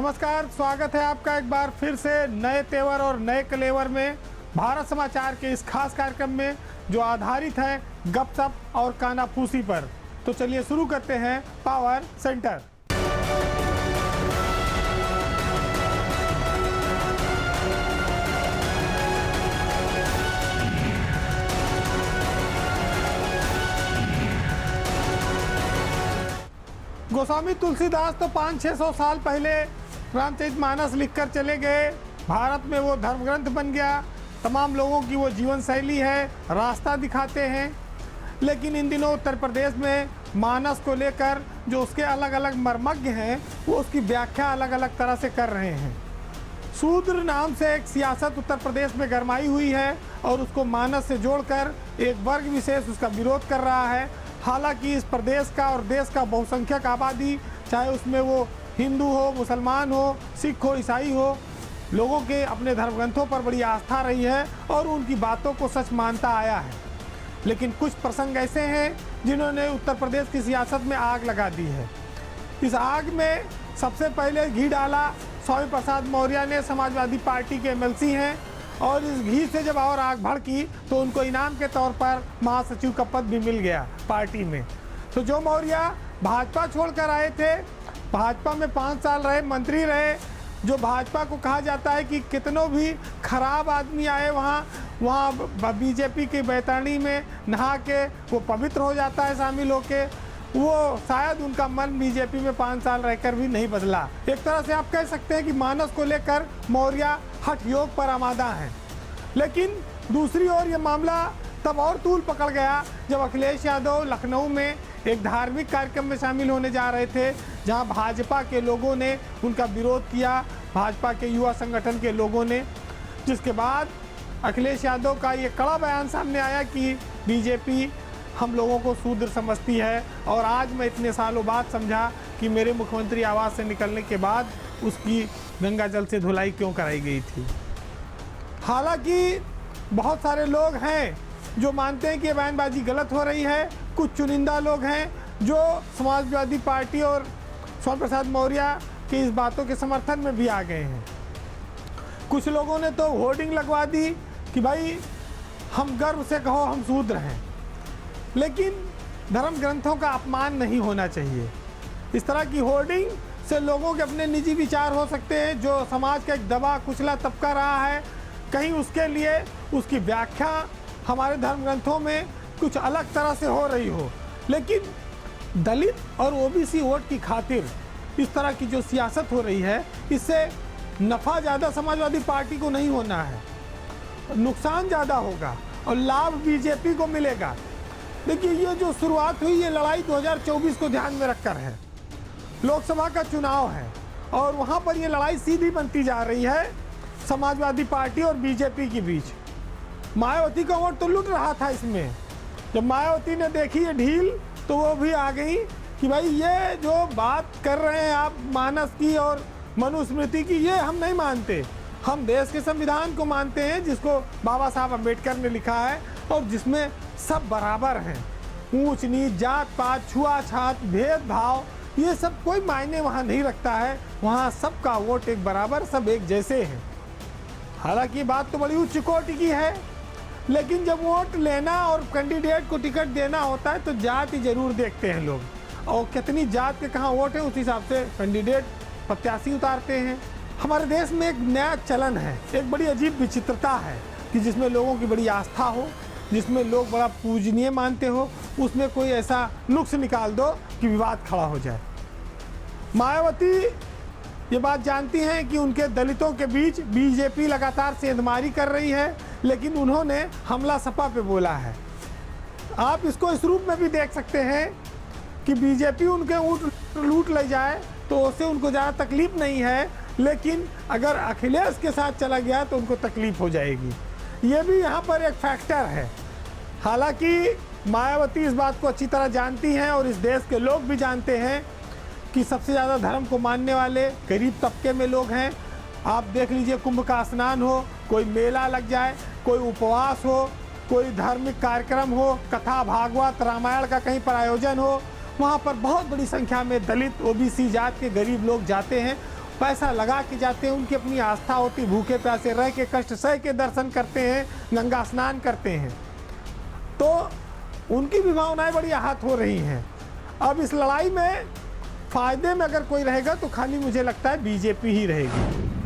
नमस्कार, स्वागत है आपका एक बार फिर से नए तेवर और नए कलेवर में भारत समाचार के इस खास कार्यक्रम में जो आधारित है गपशप और कानाफूसी पर। तो चलिए शुरू करते हैं पावर सेंटर। गोस्वामी तुलसीदास तो 500-600 साल पहले रामचरितमानस लिखकर चले गए। भारत में वो धर्म ग्रंथ बन गया, तमाम लोगों की वो जीवन शैली है, रास्ता दिखाते हैं। लेकिन इन दिनों उत्तर प्रदेश में मानस को लेकर जो उसके अलग अलग मर्मज्ञ हैं वो उसकी व्याख्या अलग अलग तरह से कर रहे हैं। शूद्र नाम से एक सियासत उत्तर प्रदेश में गरमाई हुई है और उसको मानस से जोड़कर एक वर्ग विशेष उसका विरोध कर रहा है। हालांकि इस प्रदेश का और देश का बहुसंख्यक आबादी, चाहे उसमें वो हिंदू हो, मुसलमान हो, सिख हो, ईसाई हो, लोगों के अपने धर्म ग्रंथों पर बड़ी आस्था रही है और उनकी बातों को सच मानता आया है। लेकिन कुछ प्रसंग ऐसे हैं जिन्होंने उत्तर प्रदेश की सियासत में आग लगा दी है। इस आग में सबसे पहले घी डाला स्वामी प्रसाद मौर्य ने, समाजवादी पार्टी के एमएलसी हैं, और इस घी से जब और आग भड़की तो उनको इनाम के तौर पर महासचिव का पद भी मिल गया पार्टी में। तो जो मौर्य भाजपा छोड़कर आए थे, भाजपा में 5 साल रहे, मंत्री रहे, जो भाजपा को कहा जाता है कि कितनों भी खराब आदमी आए वहाँ बीजेपी की बैतरणी में नहा के वो पवित्र हो जाता है शामिल होके, वो शायद उनका मन बीजेपी में 5 साल रहकर भी नहीं बदला। एक तरह से आप कह सकते हैं कि मानस को लेकर मौर्य हठ योग पर आमादा हैं। लेकिन दूसरी ओर ये मामला तब और तूल पकड़ गया जब अखिलेश यादव लखनऊ में एक धार्मिक कार्यक्रम में शामिल होने जा रहे थे, जहां भाजपा के लोगों ने उनका विरोध किया, भाजपा के युवा संगठन के लोगों ने, जिसके बाद अखिलेश यादव का ये कड़ा बयान सामने आया कि बीजेपी हम लोगों को शूद्र समझती है और आज मैं इतने सालों बाद समझा कि मेरे मुख्यमंत्री आवास से निकलने के बाद उसकी गंगा जल से धुलाई क्यों कराई गई थी। हालांकि बहुत सारे लोग हैं जो मानते हैं कि ये बयानबाजी गलत हो रही है। कुछ चुनिंदा लोग हैं जो समाजवादी पार्टी और स्वामी प्रसाद मौर्य की इस बातों के समर्थन में भी आ गए हैं। कुछ लोगों ने तो होर्डिंग लगवा दी कि भाई हम गर्व से कहो हम शूद्र हैं। लेकिन धर्म ग्रंथों का अपमान नहीं होना चाहिए। इस तरह की होर्डिंग से लोगों के अपने निजी विचार हो सकते हैं, जो समाज का एक दबा कुचला तबका रहा है, कहीं उसके लिए उसकी व्याख्या हमारे धर्म ग्रंथों में कुछ अलग तरह से हो रही हो। लेकिन दलित और ओबीसी वोट की खातिर इस तरह की जो सियासत हो रही है, इससे नफ़ा ज़्यादा समाजवादी पार्टी को नहीं होना है, नुकसान ज़्यादा होगा और लाभ बीजेपी को मिलेगा। देखिए, ये जो शुरुआत हुई, ये लड़ाई 2024 को ध्यान में रखकर है। लोकसभा का चुनाव है और वहाँ पर ये लड़ाई सीधी बनती जा रही है समाजवादी पार्टी और बीजेपी के बीच। मायावती का वोट तो लुट रहा था इसमें। जब मायावती ने देखी ये ढील तो वो भी आ गई कि भाई ये जो बात कर रहे हैं आप मानस की और मनुस्मृति की, ये हम नहीं मानते। हम देश के संविधान को मानते हैं जिसको बाबा साहब अम्बेडकर ने लिखा है और जिसमें सब बराबर हैं। ऊंच नीच, जात पात, छुआछात, भेदभाव, ये सब कोई मायने वहाँ नहीं रखता है। वहाँ सबका वोट एक बराबर, सब एक जैसे हैं। हालांकि बात तो बड़ी उच्च कोटि की है, लेकिन जब वोट लेना और कैंडिडेट को टिकट देना होता है तो जाति जरूर देखते हैं लोग, और कितनी जात के कहाँ वोट है उस हिसाब से कैंडिडेट प्रत्याशी उतारते हैं। हमारे देश में एक नया चलन है, एक बड़ी अजीब विचित्रता है कि जिसमें लोगों की बड़ी आस्था हो, जिसमें लोग बड़ा पूजनीय मानते हो, उसमें कोई ऐसा नुक्स निकाल दो कि विवाद खड़ा हो जाए। मायावती ये बात जानती हैं कि उनके दलितों के बीच बीजेपी लगातार सेंधमारी कर रही है, लेकिन उन्होंने हमला सपा पे बोला है। आप इसको इस रूप में भी देख सकते हैं कि बीजेपी उनके ऊँट लूट ले जाए तो उससे उनको ज़्यादा तकलीफ नहीं है, लेकिन अगर अखिलेश के साथ चला गया तो उनको तकलीफ हो जाएगी। ये भी यहाँ पर एक फैक्टर है। हालांकि मायावती इस बात को अच्छी तरह जानती हैं और इस देश के लोग भी जानते हैं कि सबसे ज़्यादा धर्म को मानने वाले गरीब तबके में लोग हैं। आप देख लीजिए, कुंभ का स्नान हो, कोई मेला लग जाए, कोई उपवास हो, कोई धार्मिक कार्यक्रम हो, कथा भागवत रामायण का कहीं पर आयोजन हो, वहाँ पर बहुत बड़ी संख्या में दलित ओबीसी जात के गरीब लोग जाते हैं पैसा लगा के जाते हैं, उनकी अपनी आस्था होती, भूखे प्यासे रह के कष्ट सह के दर्शन करते हैं, गंगा स्नान करते हैं, तो उनकी भी भावनाएं बड़ी आहत हो रही हैं। अब इस लड़ाई में फायदे में अगर कोई रहेगा तो खाली मुझे लगता है बीजेपी ही रहेगी।